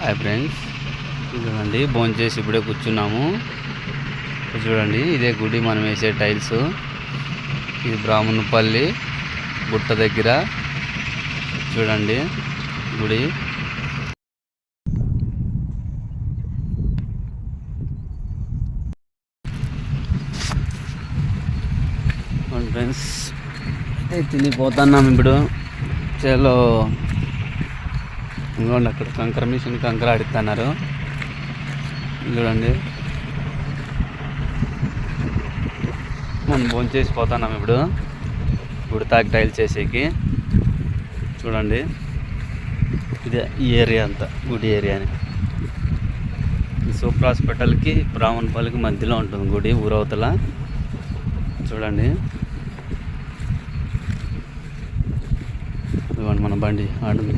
Hi friends, చూడండి భోజనం చేసి ఇప్పుడే కూర్చున్నాము. చూడండి ఇదే గుడి మనం వేసే టైల్స్. ఇది బ్రాహ్మణపల్లి గుట్ట దగ్గర చూడండి గుడి. ఫ్రెండ్స్ తినిపోతున్నాం ఇప్పుడు. చేలో ఇంకోండి అక్కడ కంకర మిషన్ కంకర ఆడిస్తున్నారు చూడండి. మనం భోజనం చేసి పోతున్నాం ఇప్పుడు గుడి తాకి టైల్స్ చేసేకి. చూడండి ఇదే ఈ ఏరియా అంతా గుడి ఏరియాని. ఈ సూపర్ హాస్పిటల్కి బ్రాహ్మణపల్లికి మధ్యలో ఉంటుంది గుడి, ఊరవతల. చూడండి ఇవ్వండి మన బండి ఆడుంది.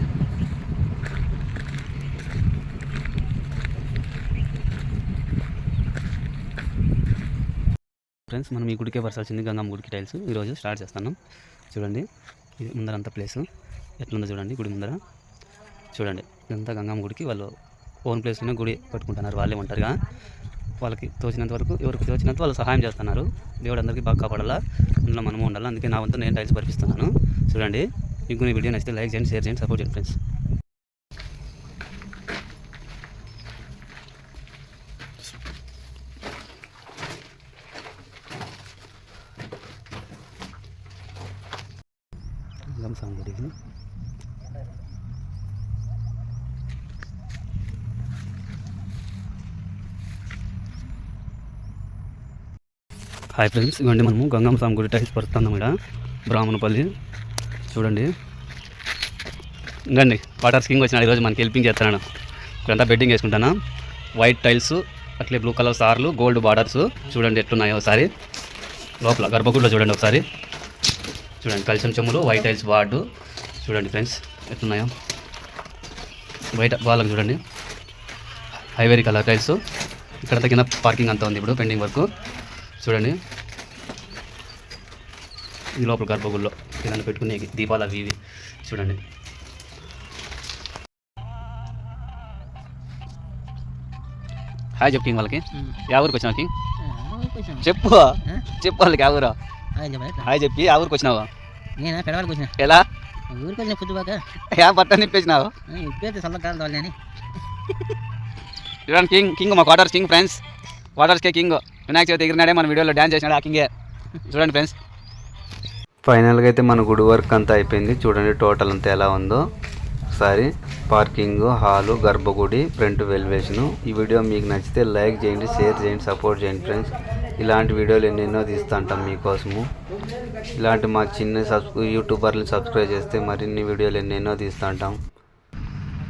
ఫ్రెండ్స్ మనం ఈ గుడికే పరచాల్సింది గంగమ్మ గుడికి టైల్స్ ఈరోజు స్టార్ట్ చేస్తున్నాం. చూడండి ఇది ముందర అంత ప్లేసు ఎట్లుందో చూడండి. గుడి ముందర చూడండి ఇదంతా గంగమ్మ గుడికి వాళ్ళు ఓన్ ప్లేస్లోనే గుడి కట్టుకుంటున్నారు. వాళ్ళే ఉంటారుగా, వాళ్ళకి తోచినంత వరకు ఎవరికి తోచినంత వాళ్ళు సహాయం చేస్తున్నారు. దేవుడు అందరికీ బాగా కాపాడాలా, అందులో మనము ఉండాలి. అందుకే నా వంతు నేను టైల్స్ పరిపిస్తున్నాను. చూడండి మీకు ఈ వీడియో నచ్చితే లైక్ చేయండి, షేర్ చేయండి, సపోర్ట్ చేయండి ఫ్రెండ్స్. గుడికి హాయ్ ఫ్రెండ్స్, ఇవ్వండి మనము గంగమ్మ స్వామి గుడి టైల్స్ పరుస్తున్నాం ఇక్కడ బ్రాహ్మణపల్లి. చూడండి ఇంకండి వాటర్ స్కింగ్ వచ్చినాడు ఈరోజు మనకి హెల్పింగ్ చేస్తున్నాను. ఇక్కడంతా బెడ్డింగ్ వేసుకుంటాను. వైట్ టైల్స్ అట్లే బ్లూ కలర్ సార్లు గోల్డ్ బార్డర్స్ చూడండి ఎట్లున్నాయో ఒకసారి. లోపల గర్భగుడిలో చూడండి ఒకసారి. చూడండి కలిసిన చెమ్ములు వైట్ టైల్స్ వార్డు చూడండి ఫ్రెండ్స్ ఎట్లున్నాయో. బయట వాళ్ళకి చూడండి హైవేరీ కలర్ టైల్స్. ఇక్కడ కింద పార్కింగ్ అంతా ఉంది ఇప్పుడు పెండింగ్ వర్క్. చూడండి ఇది లోపల గర్భగుడిలో ఏదైనా పెట్టుకునే దీపాలు అవి ఇవి చూడండి. హాయ్ చెప్పు కింగ్ వాళ్ళకి. యా ఊరికి వచ్చినావు కింగ్? చెప్పు చెప్పు వాళ్ళకి. యా ఊరు? హాయ్ చెప్పి ఆ ఊరికి వచ్చినావు? నేను పెడవాళ్ళకి వచ్చిన. ఎలా ఊరికి వచ్చిన పుట్టుబాక యా బట్ట నిప్పేసినావు? ఇప్పుడైతే చల్లకాలం తోలని. చూడండి కింగ్ కింగ్ మా క్వార్టర్స్ కింగ్ ఫ్రెండ్స్. క్వార్టర్స్కే కింగ్. వినాయక చవితి ఎగిరినాడే మన వీడియోలో డ్యాన్స్ చేసినాడు ఆ కింగే. చూడండి ఫ్రెండ్స్ ఫైనల్గా అయితే మన గుడి వర్క్ అంతా అయిపోయింది. చూడండి టోటల్ అంతా ఎలా ఉందో ఒకసారి. పార్కింగ్, హాలు, గర్భగుడి, ఫ్రంట్ వెల్వేషను. ఈ వీడియో మీకు నచ్చితే లైక్ చేయండి, షేర్ చేయండి, సపోర్ట్ చేయండి ఫ్రెండ్స్. ఇలాంటి వీడియోలు ఎన్నెన్నో తీస్తూ ఉంటాం మీకోసము. ఇలాంటి మా చిన్న యూట్యూబర్లు సబ్స్క్రైబ్ చేస్తే మరిన్ని వీడియోలు ఎన్నెన్నో తీస్తూ ఉంటాం.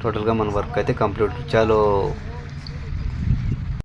టోటల్గా మన వర్క్ అయితే కంప్లీట్. చాలా